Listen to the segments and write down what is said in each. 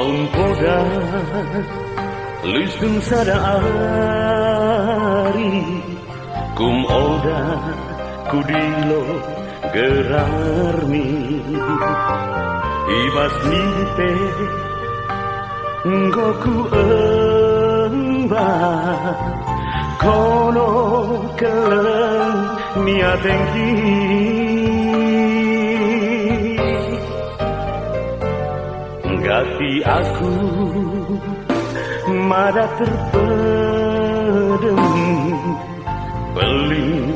Aung poda lustung sadari kum oda kudilo gerarmi ibas nipe ngoku emba kono keleng miatengki gati aku mada terpedem beling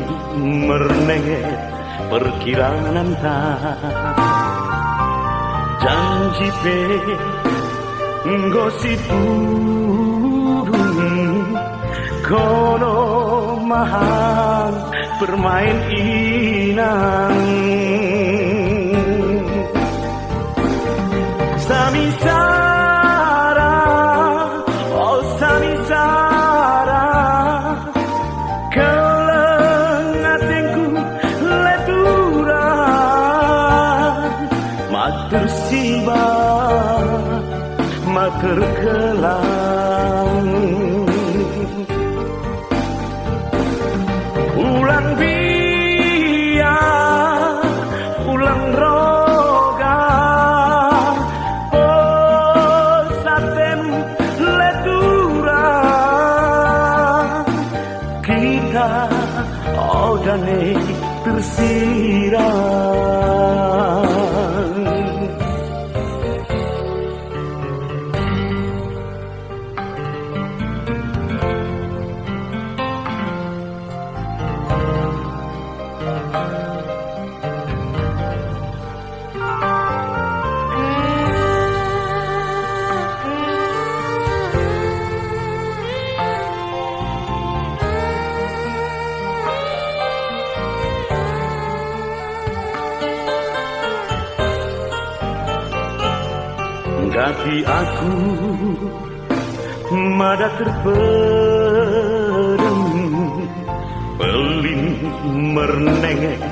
mernenget perkiraan janji pe gosip burung kono mahal bermain inang Samisara, oh Samisara, keleng atengku leturan, mater siba, mater kelang, ulang biar, ulang roga. Odane tersiram Gati aku mada terpedem belin mernengek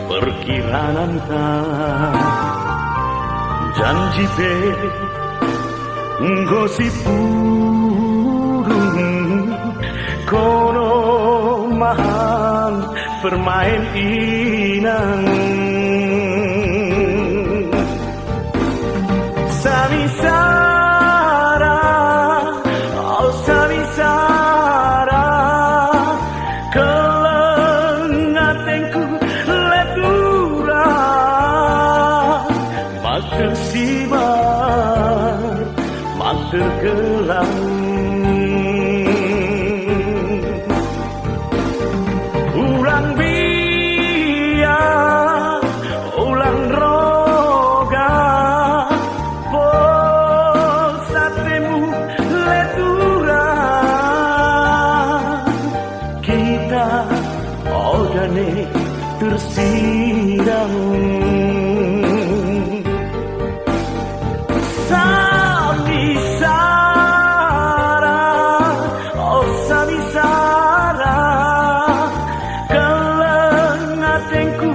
perkiraan janji pe gosip burung kono mahal bermain inang Samisara, oh Samisara, keleng atengku leturan, mater sibar, mater gelang, ulang biar, ulang roga. Odane tersiram Samisara, oh Samisara, keleng atengku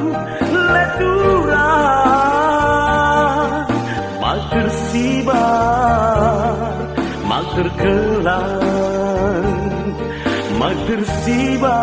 leturan, mater sibar, mater kelang, mater sibar.